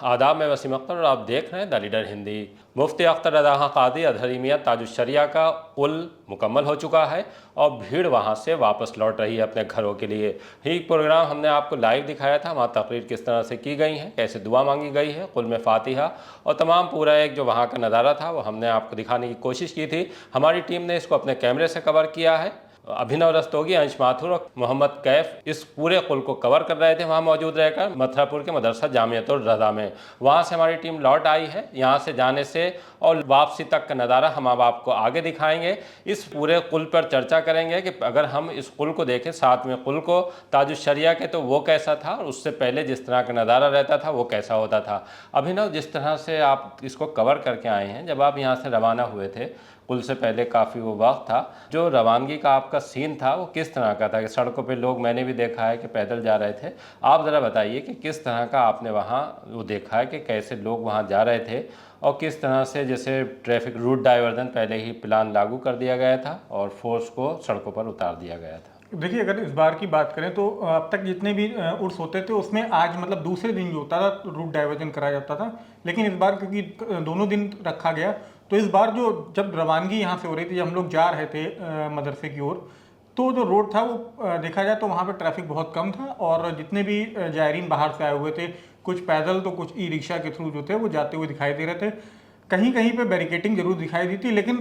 आदाब, मैं वसीम अख्तर और आप देख रहे हैं द लीडर हिंदी। मुफ्ती अख्तर रज़ा खां क़ाज़ी अज़हरी ताजुश्शरिया का पुल मुकम्मल हो चुका है और भीड़ वहां से वापस लौट रही है अपने घरों के लिए। ही प्रोग्राम हमने आपको लाइव दिखाया था, वहाँ तकरीर किस तरह से की गई है, कैसे दुआ मांगी गई है, कुल में फ़ातिहा और तमाम पूरा एक जो वहाँ का नज़ारा था वो हमने आपको दिखाने की कोशिश की थी। हमारी टीम ने इसको अपने कैमरे से कवर किया है। अभिनव रस्तोगी, अंश माथुर और मोहम्मद कैफ इस पूरे कुल को कवर कर रहे थे वहाँ मौजूद रहकर मथुरापुर के मदरसा जामियतुर रज़ा में। वहाँ से हमारी टीम लौट आई है। यहाँ से जाने से और वापसी तक का नज़ारा हम अब आपको आगे दिखाएंगे। इस पूरे कुल पर चर्चा करेंगे कि अगर हम इस कुल को देखें, साथ में कुल को ताजुश्शरिया के, तो वो कैसा था और उससे पहले जिस तरह का नज़ारा रहता था वो कैसा होता था। अभिनव, जिस तरह से आप इसको कवर करके आए हैं, जब आप यहाँ से रवाना हुए थे, कुल से पहले काफ़ी वो वक्त था, जो रवानगी का आपका सीन था वो किस तरह का था? कि सड़कों पे लोग, मैंने भी देखा है कि पैदल जा रहे थे। आप ज़रा बताइए कि किस तरह का आपने वहाँ वो देखा है कि कैसे लोग वहाँ जा रहे थे और किस तरह से जैसे ट्रैफिक रूट डाइवर्जन पहले ही प्लान लागू कर दिया गया था और फोर्स को सड़कों पर उतार दिया गया था। देखिए, अगर इस बार की बात करें तो अब तक जितने भी उर्स होते थे उसमें आज मतलब दूसरे दिन जो होता था रूट डाइवर्जन कराया जाता था, लेकिन इस बार क्योंकि दोनों दिन रखा गया तो इस बार जो जब रवानगी यहाँ से हो रही थी, जब हम लोग जा रहे थे मदरसे की ओर, तो जो रोड था वो देखा जाए तो वहाँ पर ट्रैफिक बहुत कम था और जितने भी जायरीन बाहर से आए हुए थे, कुछ पैदल तो कुछ ई रिक्शा के थ्रू जो थे वो जाते हुए दिखाई दे रहे थे। कहीं कहीं पे बैरिकेटिंग जरूर दिखाई दी थी, लेकिन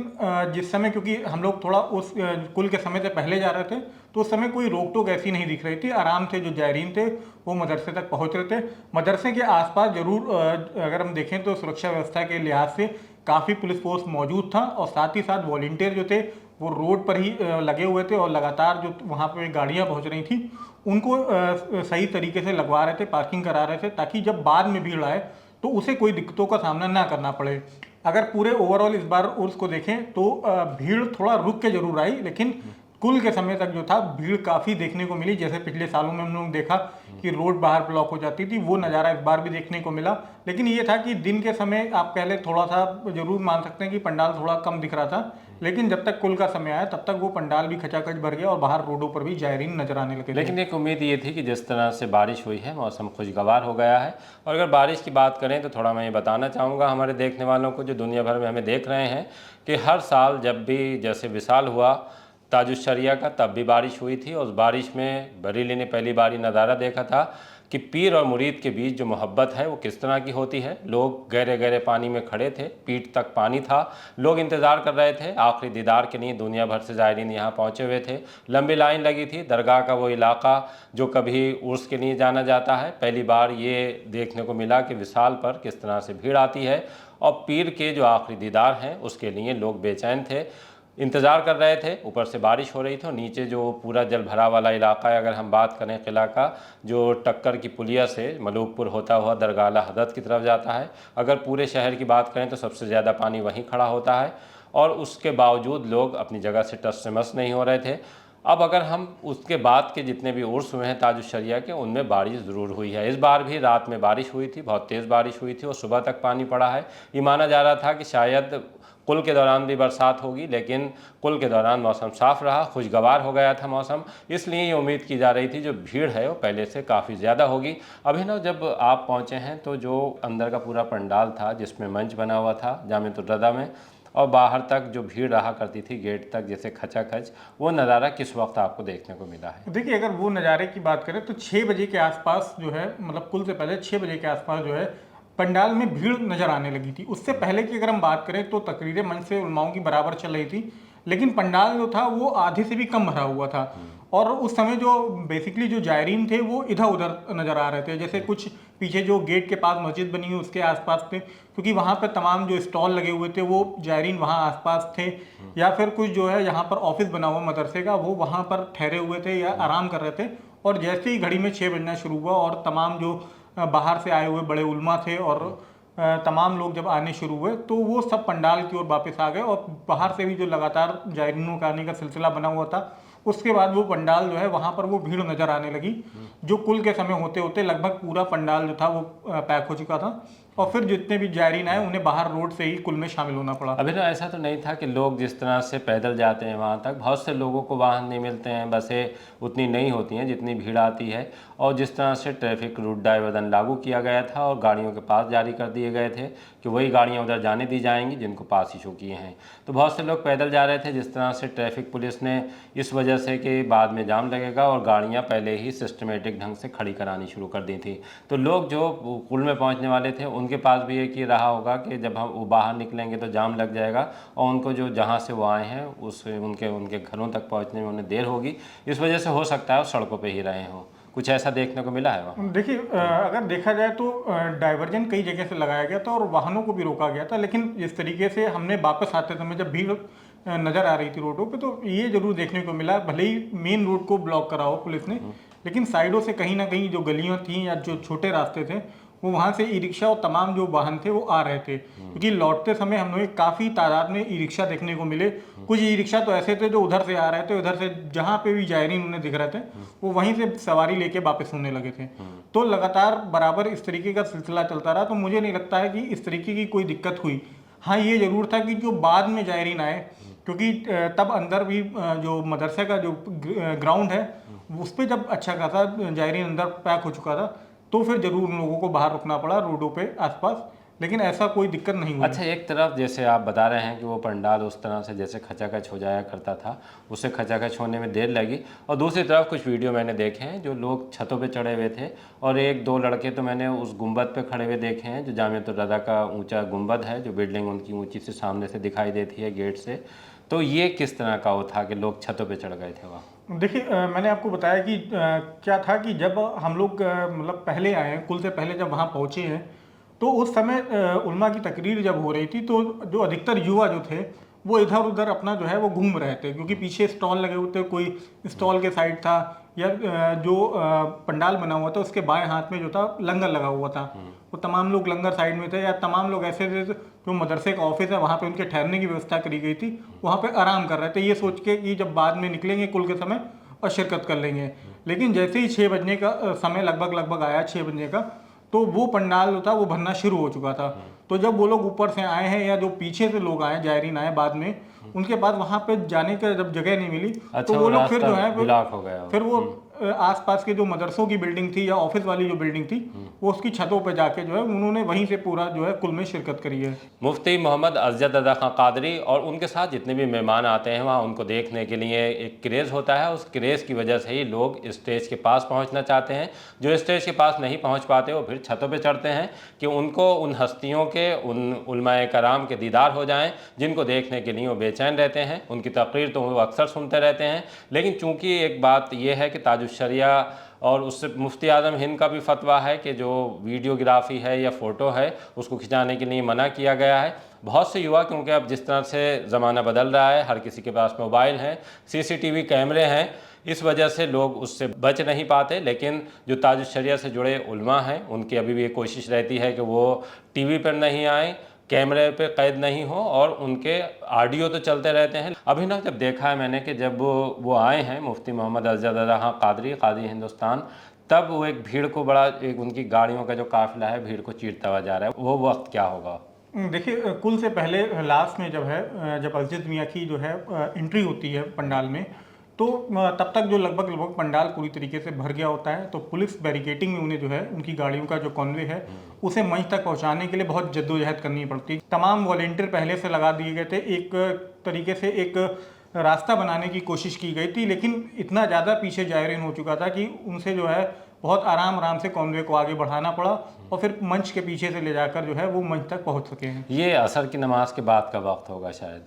जिस समय, क्योंकि हम लोग थोड़ा उस कुल के समय से पहले जा रहे थे, तो उस समय कोई रोक टोक ऐसी नहीं दिख रही थी। आराम से जो जायरीन थे वो मदरसे तक पहुंच रहे थे। मदरसे के आसपास जरूर अगर हम देखें तो सुरक्षा व्यवस्था के लिहाज से काफ़ी पुलिस फोर्स मौजूद था और साथ ही साथ वॉलंटियर जो थे वो रोड पर ही लगे हुए थे और लगातार जो वहाँ पे गाड़ियाँ पहुँच रही थी उनको सही तरीके से लगवा रहे थे, पार्किंग करा रहे थे, ताकि जब बाद में भीड़ आए तो उसे कोई दिक्कतों का सामना ना करना पड़े। अगर पूरे ओवरऑल इस बार उर्स को देखें तो भीड़ थोड़ा रुक के जरूर आई, लेकिन कुल के समय तक जो था भीड़ काफ़ी देखने को मिली। जैसे पिछले सालों में हम लोग देखा कि रोड बाहर ब्लॉक हो जाती थी, वो नज़ारा इस बार भी देखने को मिला। लेकिन ये था कि दिन के समय आप पहले थोड़ा सा जरूर मान सकते हैं कि पंडाल थोड़ा कम दिख रहा था, लेकिन जब तक कुल का समय आया तब तक वो पंडाल भी खचाखच भर गया और बाहर रोडों पर भी जायरीन नजर आने लगे। लेकिन एक उम्मीद ये थी कि जिस तरह से बारिश हुई है, मौसम खुशगवार हो गया है। और अगर बारिश की बात करें तो थोड़ा मैं ये बताना चाहूँगा हमारे देखने वालों को जो दुनिया भर में हमें देख रहे हैं कि हर साल जब भी जैसे विसाल हुआ ताजुश्शरिया का, तब भी बारिश हुई थी। और उस बारिश में बरेली ने पहली बार नज़ारा देखा था कि पीर और मुरीद के बीच जो मोहब्बत है वो किस तरह की होती है। लोग गहरे गहरे पानी में खड़े थे, पीठ तक पानी था, लोग इंतज़ार कर रहे थे आखिरी दीदार के लिए। दुनिया भर से ज़ायरीन यहाँ पहुँचे हुए थे, लंबी लाइन लगी थी। दरगाह का वो इलाका जो कभी उर्स के लिए जाना जाता है, पहली बार ये देखने को मिला कि विसाल पर किस तरह से भीड़ आती है। और पीर के जो आखिरी दीदार हैं उसके लिए लोग बेचैन थे, इंतज़ार कर रहे थे। ऊपर से बारिश हो रही थी और नीचे जो पूरा जल भरा वाला इलाका है, अगर हम बात करें किला का, जो टक्कर की पुलिया से मलूकपुर होता हुआ दरगाह आला हज़रत की तरफ जाता है, अगर पूरे शहर की बात करें तो सबसे ज़्यादा पानी वहीं खड़ा होता है। और उसके बावजूद लोग अपनी जगह से टस से मस नहीं हो रहे थे। अब अगर हम उसके बाद के जितने भी उर्स हुए हैं ताजुश्शरिया के, उनमें बारिश ज़रूर हुई है। इस बार भी रात में बारिश हुई थी, बहुत तेज़ बारिश हुई थी और सुबह तक पानी पड़ा है। ये माना जा रहा था कि शायद कुल के दौरान भी बरसात होगी, लेकिन कुल के दौरान मौसम साफ़ रहा, खुशगवार हो गया था मौसम। इसलिए ये उम्मीद की जा रही थी जो भीड़ है वो पहले से काफ़ी ज़्यादा होगी। अभिनव, जब आप पहुँचे हैं तो जो अंदर का पूरा पंडाल था जिसमें मंच बना हुआ था जामियतुर रज़ा में, और बाहर तक जो भीड़ रहा करती थी गेट तक जैसे खचाखच, वो नज़ारा किस वक्त आपको देखने को मिला है? देखिए, अगर वो नज़ारे की बात करें तो 6 बजे के आसपास जो है, मतलब कुल से पहले 6 बजे के आसपास जो है पंडाल में भीड़ नज़र आने लगी थी। उससे पहले की अगर हम बात करें तो तकरीरें मंच से उलमाओं की बराबर चल रही थी, लेकिन पंडाल जो था वो आधे से भी कम भरा हुआ था। और उस समय जो बेसिकली जो जायरीन थे वो इधर उधर नज़र आ रहे थे। जैसे कुछ पीछे जो गेट के पास मस्जिद बनी हुई उसके आसपास थे, क्योंकि वहाँ पर तमाम जो स्टॉल लगे हुए थे वो जायरीन वहाँ आसपास थे, या फिर कुछ जो है यहाँ पर ऑफिस बना हुआ मदरसे का वो वहाँ पर ठहरे हुए थे या आराम कर रहे थे। और जैसे ही घड़ी में 6 बजना शुरू हुआ और तमाम जो बाहर से आए हुए बड़े उलमा थे और तमाम लोग जब आने शुरू हुए तो वो सब पंडाल की ओर वापस आ गए। और बाहर से भी जो लगातार जायरीनों का आने का सिलसिला बना हुआ था, उसके बाद वो पंडाल जो है वहाँ पर वो भीड़ नज़र आने लगी, जो कुल के समय होते होते लगभग पूरा पंडाल जो था वो पैक हो चुका था। और फिर जितने भी जायरीन आए उन्हें बाहर रोड से ही कुल में शामिल होना पड़ा। अभी तो ऐसा तो नहीं था कि लोग जिस तरह से पैदल जाते हैं वहाँ तक, बहुत से लोगों को वाहन नहीं मिलते हैं, बसें उतनी नहीं होती हैं जितनी भीड़ आती है। और जिस तरह से ट्रैफिक रूट डाइवर्जन लागू किया गया था और गाड़ियों के पास जारी कर दिए गए थे कि वही गाड़ियाँ उधर जाने दी जाएंगी जिनको पास इशू किए हैं, तो बहुत से लोग पैदल जा रहे थे। जिस तरह से ट्रैफिक पुलिस ने इस वजह से कि बाद में जाम लगेगा और गाड़ियाँ पहले ही सिस्टमेटिक ढंग से खड़ी करानी शुरू कर दी थी, तो लोग जो पुल में पहुँचने वाले थे उनके पास भी एक ये रहा होगा कि जब हम वो बाहर निकलेंगे तो जाम लग जाएगा और उनको जो जहाँ से वो आए हैं उस उनके घरों तक पहुँचने में उन्हें देर होगी। इस वजह से हो सकता है वो सड़कों पे ही रहे हों। कुछ ऐसा देखने को मिला है वहाँ? देखिए, अगर देखा जाए तो डाइवर्जन कई जगह से लगाया गया था और वाहनों को भी रोका गया था, लेकिन जिस तरीके से हमने वापस आते समय जब भीड़ नज़र आ रही थी रोडों पे, तो ये जरूर देखने को मिला, भले ही मेन रोड को ब्लॉक करा हो पुलिस ने, लेकिन साइडों से कहीं ना कहीं जो गलियां थी या जो छोटे रास्ते थे वो वहाँ से ई रिक्शा और तमाम जो वाहन थे वो आ रहे थे। क्योंकि लौटते समय हम लोग काफ़ी तादाद में ई रिक्शा देखने को मिले। कुछ ई रिक्शा तो ऐसे थे जो उधर से आ रहे थे, उधर से जहाँ पे भी जायरीन उन्हें दिख रहे थे वो वहीं से सवारी लेके वापस होने लगे थे। तो लगातार बराबर इस तरीके का सिलसिला चलता रहा, तो मुझे नहीं लगता है कि इस तरीके की कोई दिक्कत हुई। हाँ, ये जरूर था कि जो बाद में जायरीन आए, क्योंकि तब अंदर भी जो मदरसे का जो ग्राउंड है उस पर जब अच्छा खासा जायरीन अंदर पैक हो चुका था, तो फिर जरूर उन लोगों को बाहर रुकना पड़ा रोडों पे आसपास, लेकिन ऐसा कोई दिक्कत नहीं हुई। अच्छा, एक तरफ जैसे आप बता रहे हैं कि वो पंडाल उस तरह से जैसे खचाखच हो जाया करता था, उससे खचाखच होने में देर लगी, और दूसरी तरफ कुछ वीडियो मैंने देखे हैं जो लोग छतों पे चढ़े हुए थे और एक दो लड़के तो मैंने उस गुंबद पे खड़े हुए देखे हैं जो जामिअतुर रज़ा का ऊंचा गुंबद है, जो बिल्डिंग उनकी ऊंची से सामने से दिखाई देती है गेट से। तो ये किस तरह का वो था कि लोग छतों पे चढ़ गए थे वहाँ? देखिए, मैंने आपको बताया कि क्या था कि जब हम लोग मतलब पहले आए हैं, कुल से पहले जब वहाँ पहुँचे हैं, तो उस समय उलमा की तकरीर जब हो रही थी तो जो अधिकतर युवा जो थे वो इधर उधर अपना जो है वो घूम रहे थे, क्योंकि पीछे स्टॉल लगे हुए थे, कोई स्टॉल के साइड था या जो पंडाल बना हुआ था उसके बाएं हाथ में जो था लंगर लगा हुआ था, वो तमाम लोग लंगर साइड में थे, या तमाम लोग ऐसे थे जो मदरसे का ऑफिस है वहाँ पे उनके ठहरने की व्यवस्था करी गई थी, वहाँ पे आराम कर रहे थे ये सोच के कि जब बाद में निकलेंगे कुल के समय और शिरकत कर लेंगे। लेकिन जैसे ही 6 बजने का समय लगभग आया 6 बजने का, तो वो पंडाल जो था वो भरना शुरू हो चुका था। तो जब वो लोग ऊपर से आए हैं या जो पीछे से लोग आए जायरीन आए बाद में, उनके बाद वहाँ पे जाने का जब जगह नहीं मिली, अच्छा, तो वो लोग फिर जो है ब्लॉक हो गया। फिर वो आसपास के जो मदरसों की बिल्डिंग थी या ऑफिस वाली जो बिल्डिंग थी वो उसकी छतों पे जाके जो है उन्होंने वहीं से पूरा जो है कुल में शिरकत करी है। मुफ्ती मोहम्मद अज़्ज़द रज़ा खां क़ादरी और उनके साथ जितने भी मेहमान आते हैं वहाँ उनको देखने के लिए एक क्रेज़ होता है, उस क्रेज़ की वजह से ही लोग स्टेज के पास पहुँचना चाहते हैं। जो स्टेज के पास नहीं पहुँच पाते वो फिर छतों पे चढ़ते हैं कि उनको उन हस्तियों के, उन उलमाए कराम के दीदार हो जाएँ जिनको देखने के लिए वो बेचैन रहते हैं। उनकी तकरीर तो वो अक्सर सुनते रहते हैं, लेकिन चूँकि एक बात यह है कि ताजुश्शरिया और उससे मुफ्ती आज़म हिंद का भी फतवा है कि जो वीडियोग्राफी है या फ़ोटो है उसको खिंचाने के लिए मना किया गया है। बहुत से युवा, क्योंकि अब जिस तरह से ज़माना बदल रहा है, हर किसी के पास मोबाइल हैं, CCTV कैमरे हैं, इस वजह से लोग उससे बच नहीं पाते। लेकिन जो ताजुश्शरिया से जुड़े उलमा हैं उनकी अभी भी ये कोशिश रहती है कि वो टीवी पर नहीं आएँ, कैमरे पे कैद नहीं हो, और उनके ऑडियो तो चलते रहते हैं। अभिनव जब देखा है मैंने कि जब वो आए हैं मुफ्ती मोहम्मद अज़्ज़द रज़ा खां क़ादरी कादी हिंदुस्तान, तब वो एक भीड़ को बड़ा, एक उनकी गाड़ियों का जो काफ़िला है भीड़ को चीरता हुआ जा रहा है, वो वक्त क्या होगा? देखिए, कुल से पहले लास्ट में जब है जब अज़्ज़द मियाँ की जो है एंट्री होती है पंडाल में, तो तब तक जो लगभग पंडाल पूरी तरीके से भर गया होता है, तो पुलिस बैरिकेटिंग में उन्हें जो है उनकी गाड़ियों का जो कॉन्वे है उसे मंच तक पहुंचाने के लिए बहुत जद्दोजहद करनी पड़ती। तमाम वॉलेंटियर पहले से लगा दिए गए थे, एक तरीके से एक रास्ता बनाने की कोशिश की गई थी, लेकिन इतना ज़्यादा पीछे जायरीन हो चुका था कि उनसे जो है बहुत आराम से कॉन्वे को आगे बढ़ाना पड़ा और फिर मंच के पीछे से ले जाकर जो है वो मंच तक पहुँच सके हैं। ये असर की नमाज के बाद का वक्त होगा शायद,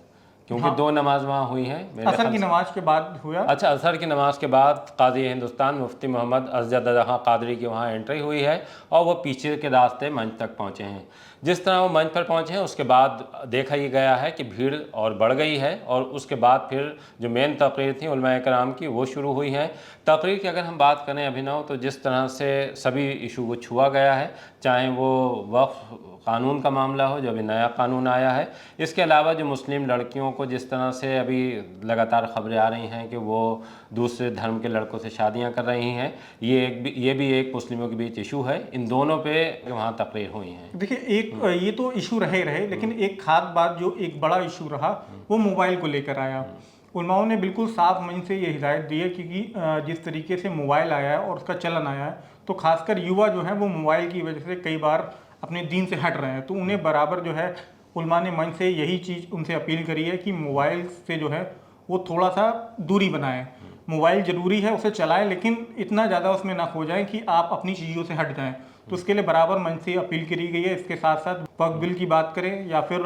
क्योंकि हाँ, 2 नमाज वहाँ हुई हैं असर की नमाज के बाद हुआ। अच्छा, असर की नमाज के बाद कादी हिंदुस्तान मुफ्ती मोहम्मद अज़्ज़द रज़ा खां क़ादरी की वहाँ एंट्री हुई है और वो पीछे के रास्ते मंच तक पहुँचे हैं। जिस तरह वो मंच पर पहुंचे हैं उसके बाद देखा ही गया है कि भीड़ और बढ़ गई है, और उसके बाद फिर जो मेन तकरीर थी उलमा कराम की वो शुरू हुई हैं। तकरीर की अगर हम बात करें अभिनव, तो जिस तरह से सभी इशू को छुआ गया है, चाहे वो वक्फ कानून का मामला हो जो अभी नया कानून आया है, इसके अलावा जो मुस्लिम लड़कियों को जिस तरह से अभी लगातार खबरें आ रही हैं कि वो दूसरे धर्म के लड़कों से शादियां कर रही हैं, ये भी एक मुस्लिमों के बीच इशू है। इन दोनों पे वहाँ तकरीर हुई हैं। देखिए, एक ये तो इशू रहे लेकिन एक खास बात जो एक बड़ा इशू रहा वो मोबाइल को लेकर आया। उलमाओं ने बिल्कुल साफ मन से ये हिदायत दी है क्योंकि जिस तरीके से मोबाइल आया है और उसका चलन आया है, तो खासकर युवा जो है वो मोबाइल की वजह से कई बार अपने दीन से हट रहे हैं। तो उन्हें बराबर जो है उलमा ने मन से यही चीज़ उनसे अपील करी है कि मोबाइल से जो है वो थोड़ा सा दूरी बनाएं। मोबाइल ज़रूरी है, उसे चलाएं, लेकिन इतना ज़्यादा उसमें ना खो जाएं कि आप अपनी चीज़ों से हट जाएं। तो उसके लिए बराबर मन से अपील करी गई है। इसके साथ साथ वक्फ बिल की बात करें या फिर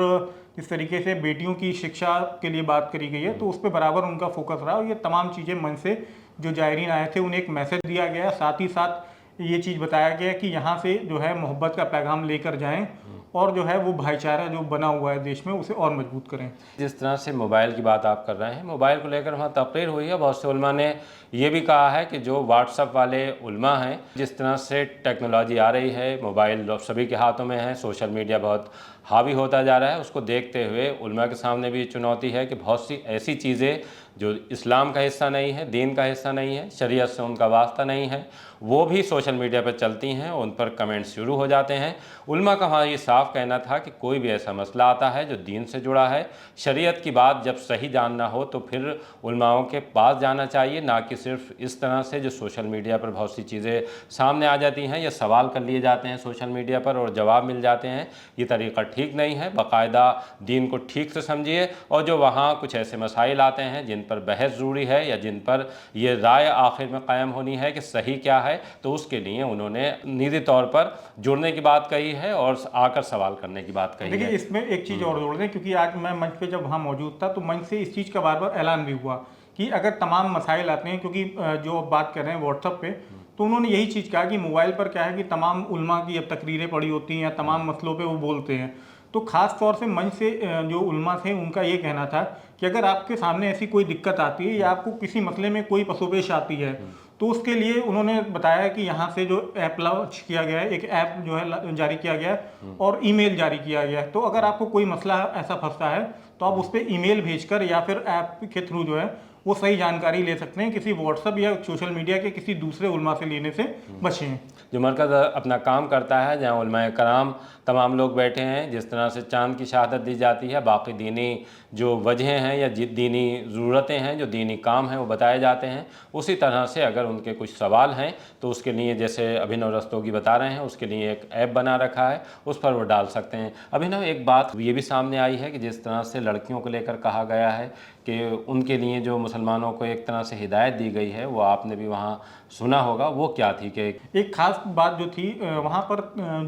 इस तरीके से बेटियों की शिक्षा के लिए बात करी गई है, तो उस पर बराबर उनका फोकस रहा। और ये तमाम चीज़ें मन से जो जायरीन आए थे उन्हें एक मैसेज दिया गया, साथ ही साथ ये चीज़ बताया गया कि यहाँ से जो है मोहब्बत का पैगाम लेकर जाएं और जो है वो भाईचारा जो बना हुआ है देश में उसे और मजबूत करें। जिस तरह से मोबाइल की बात आप कर रहे हैं, मोबाइल को लेकर वहाँ तकरीर हुई है। बहुत से उलमा ने ये भी कहा है कि जो व्हाट्सएप वाले उलमा हैं, जिस तरह से टेक्नोलॉजी आ रही है, मोबाइल सभी के हाथों में है, सोशल मीडिया बहुत हावी होता जा रहा है, उसको देखते हुए उलमा के सामने भी चुनौती है कि बहुत सी ऐसी चीज़ें जो इस्लाम का हिस्सा नहीं है, दीन का हिस्सा नहीं है, शरीयत से उनका वास्ता नहीं है, वो भी सोशल मीडिया पर चलती हैं, उन पर कमेंट्स शुरू हो जाते हैं। उलमा का वहाँ ये साफ कहना था कि कोई भी ऐसा मसला आता है जो दीन से जुड़ा है, शरीयत की बात जब सही जानना हो तो फिर उलमाओं के पास जाना चाहिए, ना कि सिर्फ इस तरह से जो सोशल मीडिया पर बहुत सी चीज़ें सामने आ जाती हैं या सवाल कर लिए जाते हैं सोशल मीडिया पर और जवाब मिल जाते हैं। ये तरीक़ा ठीक नहीं है। बाकायदा दीन को ठीक से समझिए, और जो वहाँ कुछ ऐसे मसाइल आते हैं जिन पर बहस ज़रूरी है या जिन पर ये राय आखिर में कायम होनी है कि सही क्या है, तो उसके लिए उन्होंने निजी तौर पर जुड़ने की बात कही है और आकर सवाल करने की बात कही है। देखिए, इसमें एक चीज़ और जोड़ दें, क्योंकि आज मैं मंच पे जब वहाँ मौजूद था तो मंच से इस चीज़ का बार बार ऐलान भी हुआ कि अगर तमाम मसाइल आते हैं, क्योंकि जो आप बात कर रहे हैं व्हाट्सएप पे, तो उन्होंने यही चीज़ कहा कि मोबाइल पर क्या है कि तमाम उलमा की अब तकरीरें पड़ी होती हैं या तमाम मसलों पे वो बोलते हैं। तो ख़ास तौर से मंच से जो उलमा थे उनका ये कहना था कि अगर आपके सामने ऐसी कोई दिक्कत आती है या आपको किसी मसले में कोई पसोपेश आती है, तो उसके लिए उन्होंने बताया कि यहाँ से जो ऐप लॉन्च किया गया है, एक ऐप जो है जारी किया गया है और ईमेल जारी किया गया है। तो अगर आपको कोई मसला ऐसा फंसता है तो आप उस पर ईमेल भेजकर या फिर ऐप के थ्रू जो है वो सही जानकारी ले सकते हैं, किसी व्हाट्सएप या सोशल मीडिया के किसी दूसरे उलमा से लेने से बचें। जो मरकज़ अपना काम करता है, जहाँ उलमाए कराम तमाम लोग बैठे हैं, जिस तरह से चाँद की शहादत दी जाती है, बाकी दीनी जो वजहें हैं या दीनी ज़रूरतें हैं, जो दीनी काम हैं वो बताए जाते हैं, उसी तरह से अगर उनके कुछ सवाल हैं तो उसके लिए जैसे अभिनव रस्तोगी बता रहे हैं, उसके लिए एक ऐप बना रखा है, उस पर वो डाल सकते हैं। अभिनव, एक बात ये भी सामने आई है कि जिस तरह से लड़कियों को लेकर कहा गया है कि उनके लिए जो मुसलमानों को एक तरह से हिदायत दी गई है, वो आपने भी वहाँ सुना होगा, वो क्या थी? कि एक खास बात जो थी वहाँ पर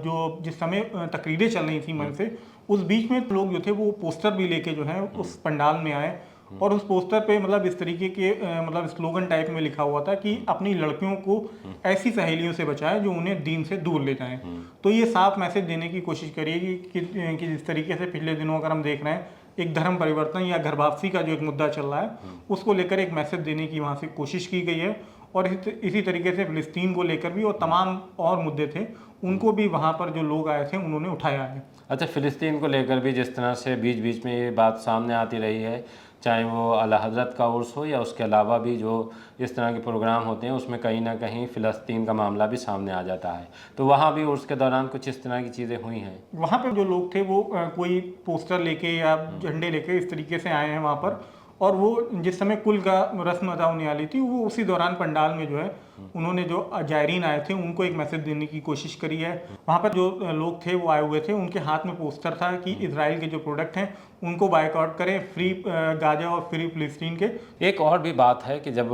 जो जिस समय तकरीरें चल रही थी मन से, उस बीच में लोग जो थे वो पोस्टर भी लेके जो है उस पंडाल में आए और उस पोस्टर पे मतलब इस तरीके के मतलब स्लोगन टाइप में लिखा हुआ था कि अपनी लड़कियों को ऐसी सहेलियों से बचाएं जो उन्हें दीन से दूर ले जाएं। तो ये साफ मैसेज देने की कोशिश करिए कि जिस तरीके से पिछले दिनों अगर हम देख रहे हैं एक धर्म परिवर्तन या घर वापसी का जो एक मुद्दा चल रहा है, उसको लेकर एक मैसेज देने की वहाँ से कोशिश की गई है। और इसी तरीके से फ़िलिस्तीन को लेकर भी और तमाम और मुद्दे थे, उनको भी वहाँ पर जो लोग आए थे उन्होंने उठाया है। अच्छा, फ़िलिस्तीन को लेकर भी जिस तरह से बीच बीच में ये बात सामने आती रही है, चाहे वो आला हज़रत का उर्स हो या उसके अलावा भी जो इस तरह के प्रोग्राम होते हैं, उसमें कहीं ना कहीं फ़िलिस्तीन का मामला भी सामने आ जाता है। तो वहाँ भी उर्स के दौरान कुछ इस तरह की चीज़ें हुई हैं। वहाँ पे जो लोग थे वो कोई पोस्टर लेके या झंडे लेके इस तरीके से आए हैं वहाँ पर, और वो जिस समय कुल का रस्म अदा होने वाली थी वो उसी दौरान पंडाल में जो है उन्होंने जो जायरीन आए थे उनको एक मैसेज देने की कोशिश करी है। वहाँ पर जो लोग थे वो आए हुए थे, उनके हाथ में पोस्टर था कि इजराइल के जो प्रोडक्ट हैं उनको बायकॉट करें, फ्री गाजा और फ्री फ़िलिस्तीन के। एक और भी बात है कि जब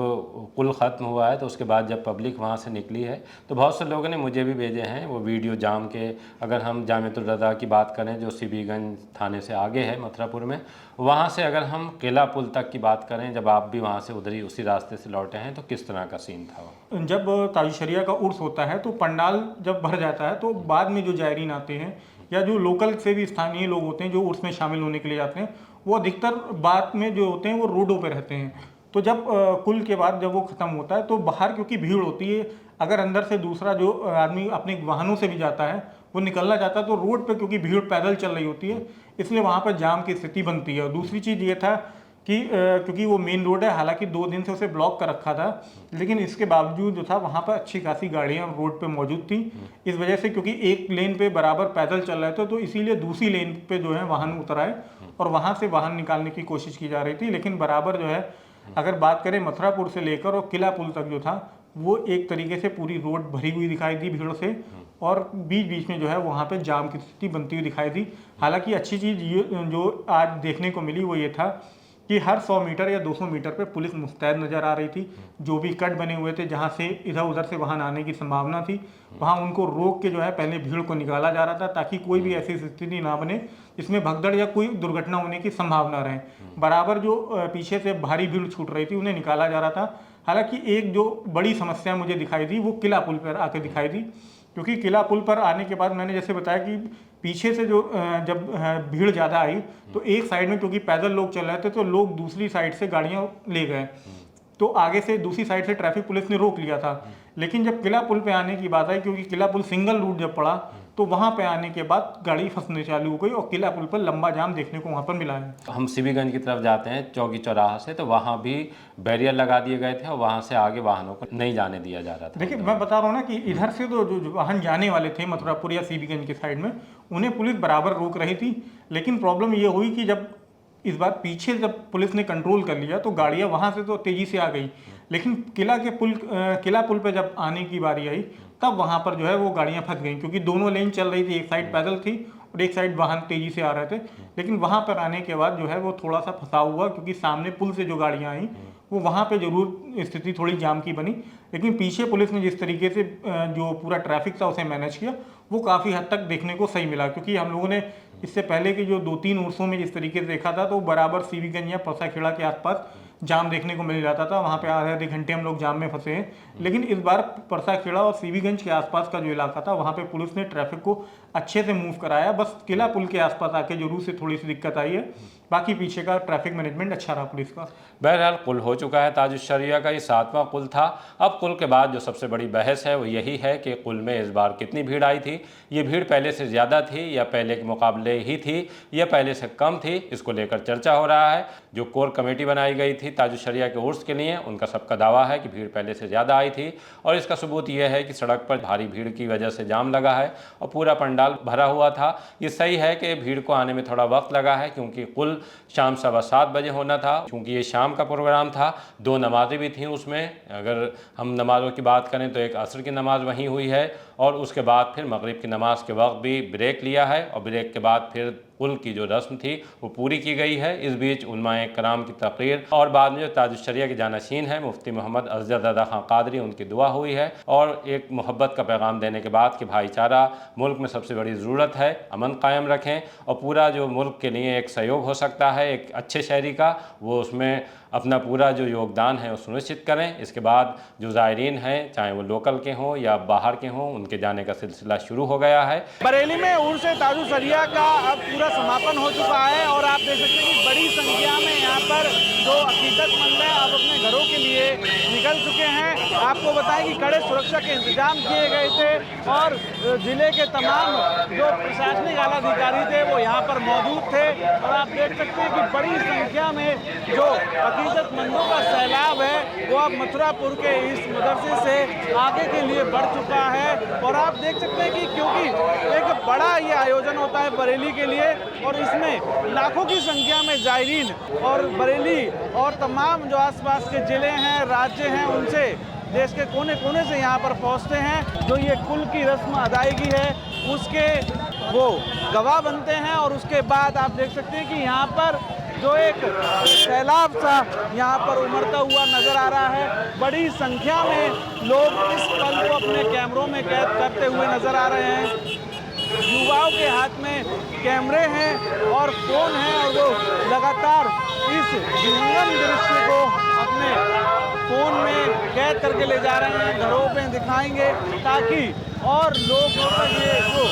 कुल ख़त्म हुआ है तो उसके बाद जब पब्लिक वहाँ से निकली है तो बहुत से लोगों ने मुझे भी भेजे हैं वो वीडियो जाम के। अगर हम जामिअतुर रज़ा की बात करें जो सीबीगंज थाने से आगे है मथुरापुर में, वहाँ से अगर हम किला पुल तक की बात करें, जब आप भी वहाँ से उधर उसी रास्ते से लौटे हैं, तो किस तरह का सीन था वो? जब ताज शरिया का उर्स होता है तो पंडाल जब भर जाता है तो बाद में जो जायरीन आते हैं या जो लोकल से भी स्थानीय लोग होते हैं जो उर्स में शामिल होने के लिए जाते हैं, वो अधिकतर बाद में जो होते हैं वो रोडों पे रहते हैं। तो जब कुल के बाद जब वो ख़त्म होता है तो बाहर क्योंकि भीड़ होती है, अगर अंदर से दूसरा जो आदमी अपने वाहनों से भी जाता है वो निकलना चाहता है तो रोड पे क्योंकि भीड़ पैदल चल रही होती है, इसलिए वहाँ पर जाम की स्थिति बनती है। और दूसरी चीज़ ये था कि क्योंकि वो मेन रोड है, हालांकि 2 दिन से उसे ब्लॉक कर रखा था, लेकिन इसके बावजूद जो था वहाँ पर अच्छी खासी गाड़ियाँ रोड पे मौजूद थी। इस वजह से क्योंकि एक लेन पे बराबर पैदल चल रहे थे तो इसीलिए दूसरी लेन पे जो है वाहन उतर आए और वहाँ से वाहन निकालने की कोशिश की जा रही थी। लेकिन बराबर जो है अगर बात करें मथुरापुर से लेकर और किला पुल तक जो था वो एक तरीके से पूरी रोड भरी हुई दिखाई दी भीड़ से, और बीच बीच में जो है वहाँ पे जाम की स्थिति बनती हुई दिखाई दी। हालांकि अच्छी चीज़ जो आज देखने को मिली वो ये था कि हर 100 मीटर या 200 मीटर पे पुलिस मुस्तैद नज़र आ रही थी। जो भी कट बने हुए थे जहाँ से इधर उधर से वाहन आने की संभावना थी, वहाँ उनको रोक के जो है पहले भीड़ को निकाला जा रहा था ताकि कोई भी ऐसी स्थिति ना बने जिसमें भगदड़ या कोई दुर्घटना होने की संभावना रहे। बराबर जो पीछे से भारी भीड़ छूट रही थी उन्हें निकाला जा रहा था। हालांकि एक जो बड़ी समस्या मुझे दिखाई दी वो किला पुल पर आके दिखाई दी, क्योंकि किला पुल पर आने के बाद मैंने जैसे बताया कि पीछे से जो जब भीड़ ज़्यादा आई तो एक साइड में क्योंकि पैदल लोग चल रहे थे तो लोग दूसरी साइड से गाड़ियाँ ले गए, तो आगे से दूसरी साइड से ट्रैफिक पुलिस ने रोक लिया था। लेकिन जब किला पुल पे आने की बात आई, क्योंकि किला पुल सिंगल रूट जब पड़ा तो वहाँ पे आने के बाद गाड़ी फंसने चालू हो गई और किला पुल पर लंबा जाम देखने को वहाँ पर मिला है। हम सीबीगंज की तरफ जाते हैं चौकी चौराहा से, तो वहाँ भी बैरियर लगा दिए गए थे और वहाँ से आगे वाहनों को नहीं जाने दिया जा रहा था। देखिए मैं बता रहा हूँ ना कि इधर से तो जो वाहन जाने वाले थे मथुरापुर या सीबीगंज के साइड में उन्हें पुलिस बराबर रोक रही थी। लेकिन प्रॉब्लम ये हुई कि जब इस बार पीछे जब पुलिस ने कंट्रोल कर लिया तो गाड़ियाँ वहाँ से तो तेज़ी से आ गई, लेकिन किला पुल पे जब आने की बारी आई तब वहाँ पर जो है वो गाड़ियाँ फंस गई, क्योंकि दोनों लेन चल रही थी, एक साइड पैदल थी और एक साइड वाहन तेज़ी से आ रहे थे। लेकिन वहाँ पर आने के बाद जो है वो थोड़ा सा फंसाव हुआ, क्योंकि सामने पुल से जो गाड़ियाँ आई वो वहाँ पे जरूर स्थिति थोड़ी जाम की बनी, लेकिन पीछे पुलिस ने जिस तरीके से जो पूरा ट्रैफिक था उसे मैनेज किया वो काफ़ी हद तक देखने को सही मिला। क्योंकि हम लोगों ने इससे पहले के जो 2-3 उर्सों में जिस तरीके से देखा था तो बराबर सीबीगंज या परसाखेड़ा के आसपास जाम देखने को मिल जाता था, वहाँ पे आधे घंटे हम लोग जाम में फंसे हैं। लेकिन इस बार परसाखेड़ा और सीबीगंज के आसपास का जो इलाका था वहाँ पे पुलिस ने ट्रैफिक को अच्छे से मूव कराया। बस किला पुल के आसपास आके जरूर से थोड़ी सी दिक्कत आई है, बाकी पीछे का ट्रैफिक मैनेजमेंट अच्छा रहा पुलिस का। बहरहाल कुल हो चुका है ताजुश शरिया का, ये 7वां कुल था। अब कुल के बाद जो सबसे बड़ी बहस है वो यही है कि कुल में इस बार कितनी भीड़ आई थी। ये भीड़ पहले से ज़्यादा थी या पहले के मुकाबले ही थी या पहले से कम थी, इसको लेकर चर्चा हो रहा है। जो कोर कमेटी बनाई गई थी ताजुश शरिया के उर्स के लिए, उनका सबका दावा है कि भीड़ पहले से ज़्यादा आई थी और इसका सबूत ये है कि सड़क पर भारी भीड़ की वजह से जाम लगा है और पूरा पंडाल भरा हुआ था। ये सही है कि भीड़ को आने में थोड़ा वक्त लगा है, क्योंकि कुल शाम 7:15 बजे होना था। क्योंकि ये शाम का प्रोग्राम था, 2 नमाज़ें भी थीं उसमें। अगर हम नमाज़ों की बात करें तो एक असर की नमाज़ वहीं हुई है और उसके बाद फिर मगरिब की नमाज के वक्त भी ब्रेक लिया है और ब्रेक के बाद फिर कुल की जो रस्म थी वो पूरी की गई है। इस बीच उलमाए कराम की तकरीर और बाद में जो ताजुश शरिया के जानशीन हैं मुफ्ती मोहम्मद अज़ज़द खां कादरी, उनकी दुआ हुई है और एक मोहब्बत का पैगाम देने के बाद कि भाईचारा मुल्क में सबसे बड़ी ज़रूरत है, अमन कायम रखें और पूरा जो मुल्क के लिए एक सहयोग हो सकता है एक अच्छे शहरी का, वो उसमें अपना पूरा जो योगदान है वो सुनिश्चित करें। इसके बाद जो ज़ायरीन हैं चाहे वो लोकल के हों या बाहर के हों, उनके जाने का सिलसिला शुरू हो गया है। बरेली में उर्स ताजुश शरिया का अब पूरा समापन हो चुका है और आप देख सकते हैं कि बड़ी संख्या में यहाँ पर जो अकीदतमंद हैं अब अपने घरों के लिए निकल चुके हैं। आपको बताएं कि कड़े सुरक्षा के इंतजाम किए गए थे और जिले के तमाम जो प्रशासनिक आला अधिकारी थे वो यहाँ पर मौजूद थे और आप देख सकते हैं कि बड़ी संख्या में जो अकीदतमंदों का सैलाब है वो अब मथुरापुर के इस मदरसे से आगे के लिए बढ़ चुका है। और आप देख सकते हैं कि क्योंकि एक बड़ा ये आयोजन होता है बरेली के लिए और इसमें लाखों की संख्या में ज़ायरीन और बरेली और तमाम जो आसपास के ज़िले हैं, राज्य हैं, उनसे देश के कोने कोने से यहाँ पर पहुँचते हैं। जो ये कुल की रस्म अदायगी है उसके वो गवाह बनते हैं और उसके बाद आप देख सकते हैं कि यहाँ पर जो एक सैलाब सा यहाँ पर उमड़ता हुआ नज़र आ रहा है। बड़ी संख्या में लोग इस पल को अपने कैमरों में कैद करते हुए नज़र आ रहे हैं। युवाओं के हाथ में कैमरे हैं और फ़ोन हैं और वो लगातार इस विहंगम दृश्य को अपने फ़ोन में कैद करके ले जा रहे हैं, घरों पे दिखाएंगे ताकि और लोगों तक ये जो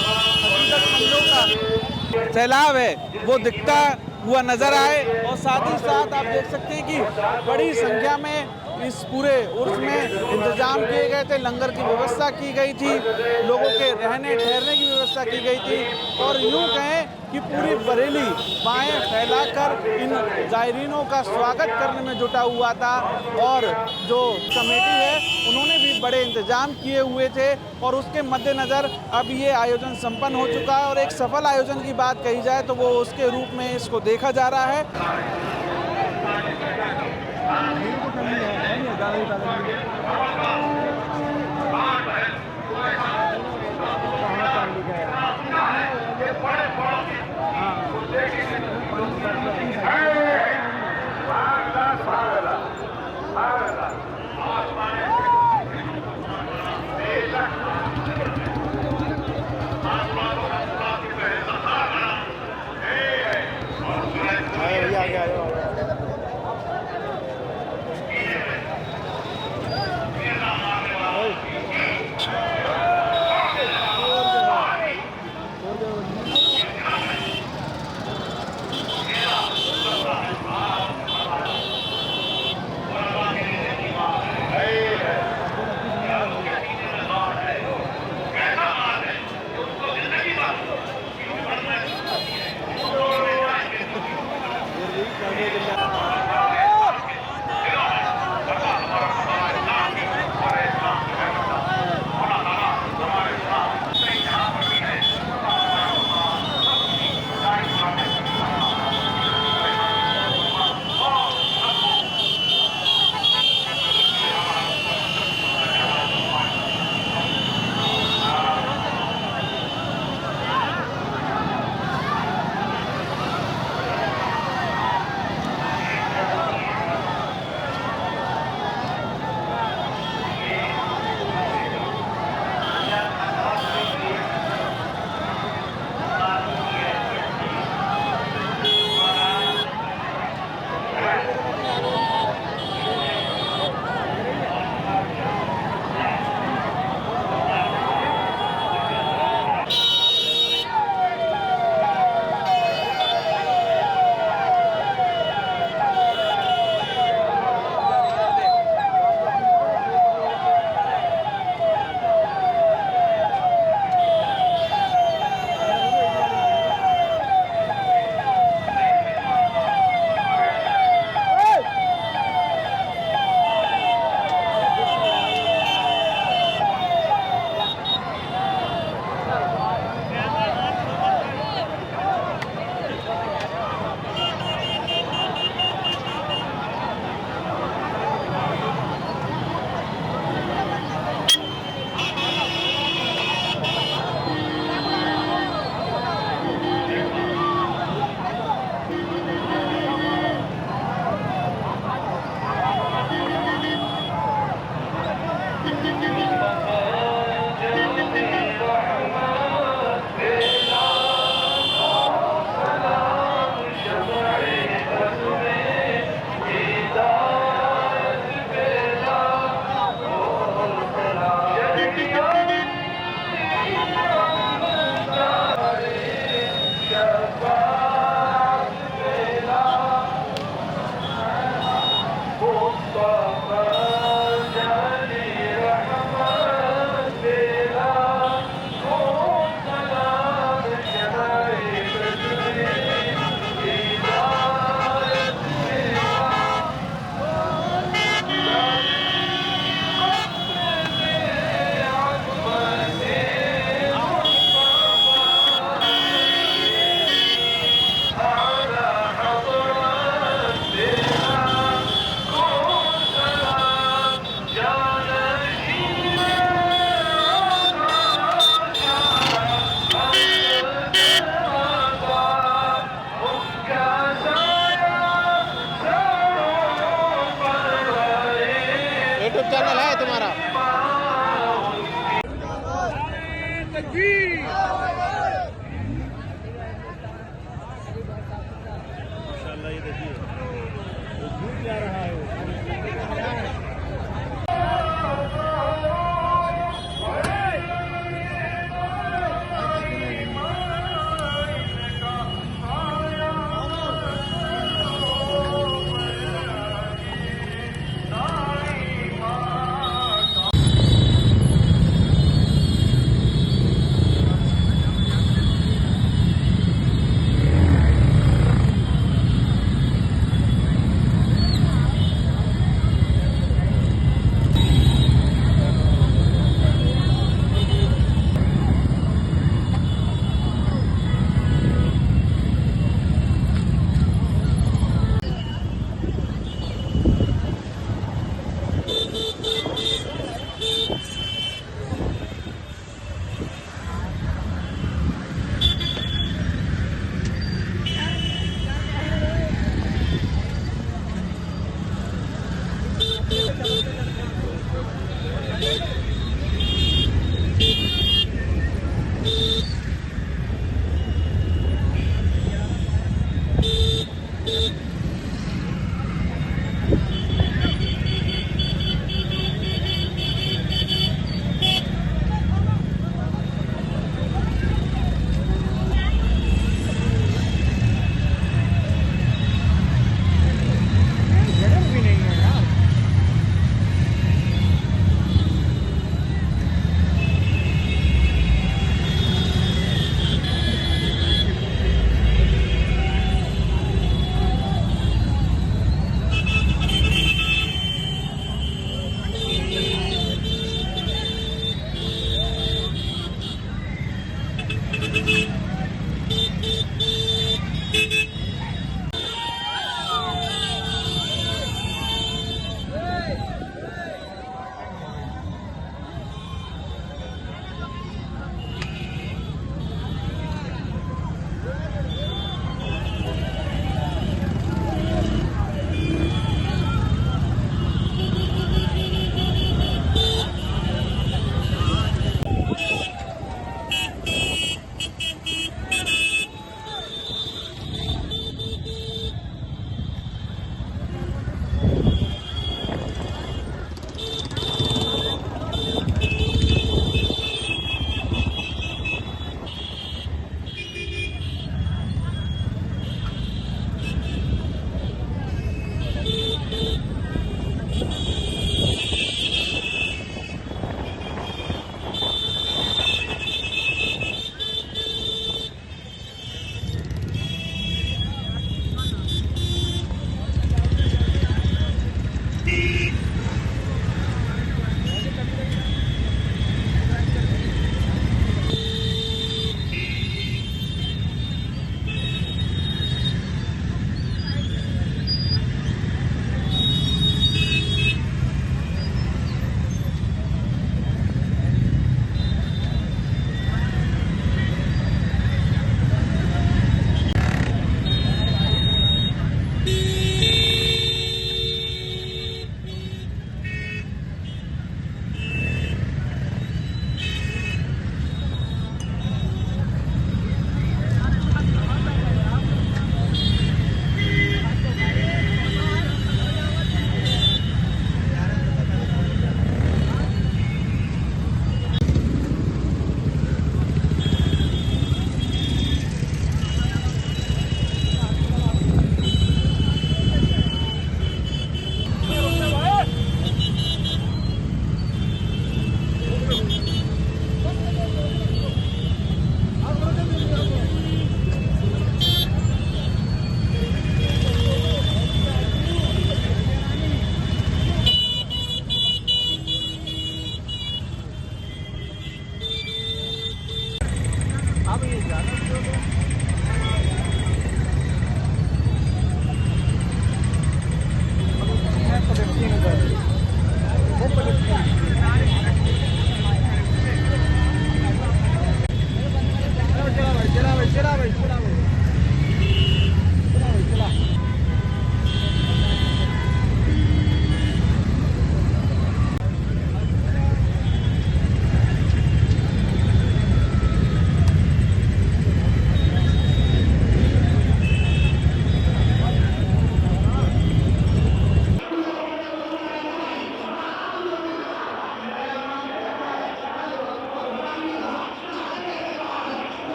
हकीकतमंदों का सैलाब है वो दिखता हुआ नजर आए। और साथ ही साथ आप देख सकते हैं कि बड़ी संख्या में इस पूरे उर्स में इंतजाम किए गए थे, लंगर की व्यवस्था की गई थी, लोगों के रहने ठहरने की व्यवस्था की गई थी। और यूँ कहें कि पूरी बरेली बाहें फैलाकर इन ज़ायरीनों का स्वागत करने में जुटा हुआ था। और जो कमेटी है उन्होंने भी बड़े इंतजाम किए हुए थे और उसके मद्देनज़र अब ये आयोजन संपन्न हो चुका है। और एक सफल आयोजन की बात कही जाए तो वो उसके रूप में इसको देखा जा रहा है।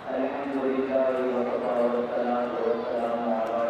Alhamdulillah wa salatu wa salamu ala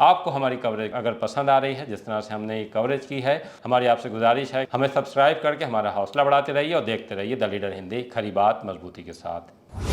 आपको हमारी कवरेज अगर पसंद आ रही है, जिस तरह से हमने ये कवरेज की है, हमारी आपसे गुजारिश है हमें सब्सक्राइब करके हमारा हौसला बढ़ाते रहिए और देखते रहिए द लीडर हिंदी, खरी बात मजबूती के साथ।